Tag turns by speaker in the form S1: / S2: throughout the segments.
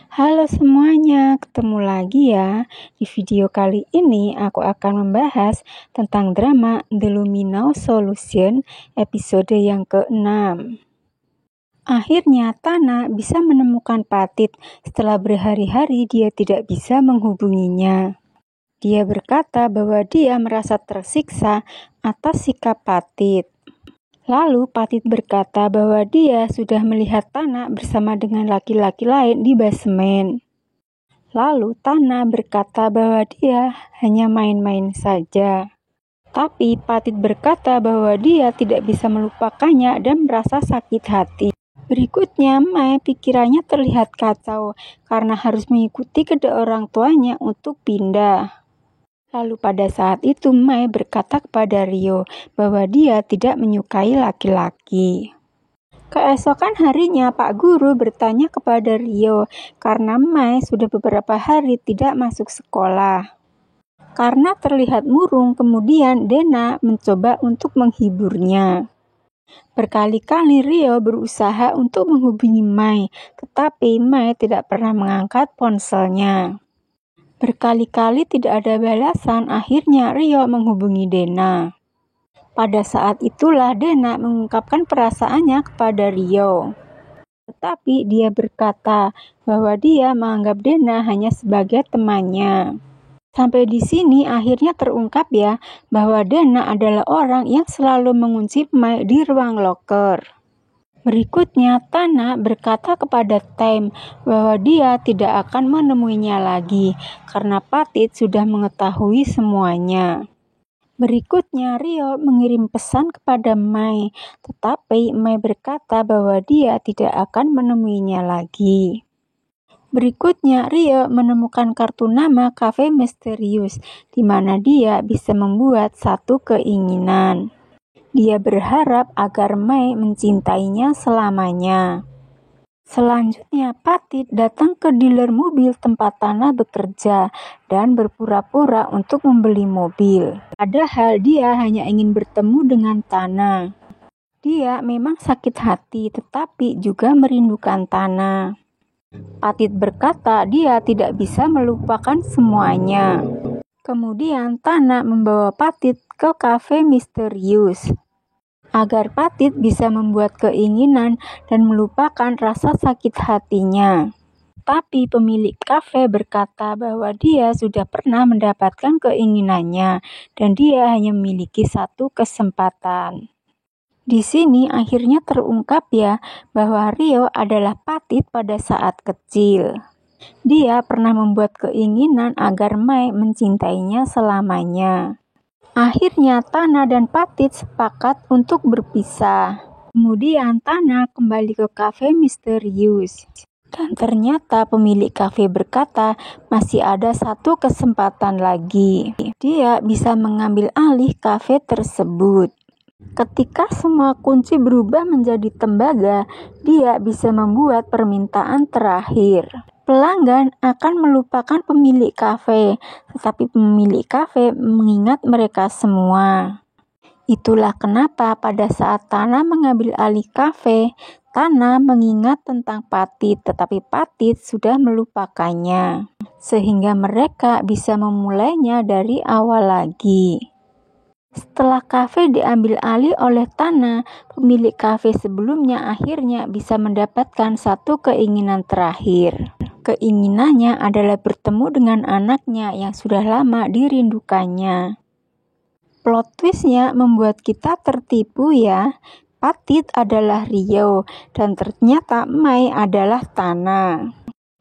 S1: Halo semuanya, ketemu lagi ya. Di video kali ini aku akan membahas tentang drama The Luminous Solution episode yang ke-6. Akhirnya Tana bisa menemukan Patit setelah berhari-hari dia tidak bisa menghubunginya. Dia berkata bahwa dia merasa tersiksa atas sikap Patit. Lalu Patit berkata bahwa dia sudah melihat Tana bersama dengan laki-laki lain di basemen. Lalu Tana berkata bahwa dia hanya main-main saja. Tapi Patit berkata bahwa dia tidak bisa melupakannya dan merasa sakit hati. Berikutnya Mai pikirannya terlihat kacau karena harus mengikuti kedua orang tuanya untuk pindah. Lalu pada saat itu Mai berkata kepada Rio bahwa dia tidak menyukai laki-laki. Keesokan harinya Pak Guru bertanya kepada Rio karena Mai sudah beberapa hari tidak masuk sekolah. Karena terlihat murung, kemudian Dena mencoba untuk menghiburnya. Berkali-kali Rio berusaha untuk menghubungi Mai, tetapi Mai tidak pernah mengangkat ponselnya. Berkali-kali tidak ada balasan, akhirnya Rio menghubungi Dena. Pada saat itulah Dena mengungkapkan perasaannya kepada Rio. Tetapi dia berkata bahwa dia menganggap Dena hanya sebagai temannya. Sampai di sini akhirnya terungkap ya bahwa Dena adalah orang yang selalu mengunci Mai di ruang loker. Berikutnya, Tana berkata kepada Time bahwa dia tidak akan menemuinya lagi karena Patit sudah mengetahui semuanya. Berikutnya, Rio mengirim pesan kepada Mai, tetapi Mai berkata bahwa dia tidak akan menemuinya lagi. Berikutnya, Rio menemukan kartu nama Cafe Misterius, di mana dia bisa membuat satu keinginan. Dia berharap agar Mai mencintainya selamanya. Selanjutnya, Patit datang ke dealer mobil tempat Tana bekerja dan berpura-pura untuk membeli mobil. Padahal dia hanya ingin bertemu dengan Tana. Dia memang sakit hati tetapi juga merindukan Tana. Patit berkata dia tidak bisa melupakan semuanya. Kemudian Tana membawa Patit ke Cafe Misterius agar Patit bisa membuat keinginan dan melupakan rasa sakit hatinya. Tapi pemilik kafe berkata bahwa dia sudah pernah mendapatkan keinginannya dan dia hanya memiliki satu kesempatan. Di sini akhirnya terungkap ya bahwa Rio adalah Patit pada saat kecil. Dia pernah membuat keinginan agar Mai mencintainya selamanya. Akhirnya Tana dan Patit sepakat untuk berpisah. Kemudian Tana kembali ke Cafe Misterius. Dan ternyata pemilik kafe berkata masih ada satu kesempatan lagi. Dia bisa mengambil alih kafe tersebut. Ketika semua kunci berubah menjadi tembaga, dia bisa membuat permintaan terakhir. Pelanggan akan melupakan pemilik kafe, tetapi pemilik kafe mengingat mereka semua. Itulah kenapa pada saat Tana mengambil alih kafe, Tana mengingat tentang Patit, tetapi Patit sudah melupakannya. Sehingga mereka bisa memulainya dari awal lagi. Setelah kafe diambil alih oleh Tana, pemilik kafe sebelumnya akhirnya bisa mendapatkan satu keinginan terakhir. Keinginannya adalah bertemu dengan anaknya yang sudah lama dirindukannya. Plot twistnya membuat kita tertipu ya. Patit adalah Rio dan ternyata Mai adalah Tana.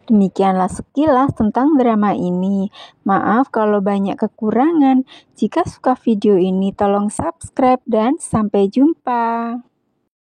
S1: Demikianlah sekilas tentang drama ini. Maaf kalau banyak kekurangan. Jika suka video ini tolong subscribe dan sampai jumpa.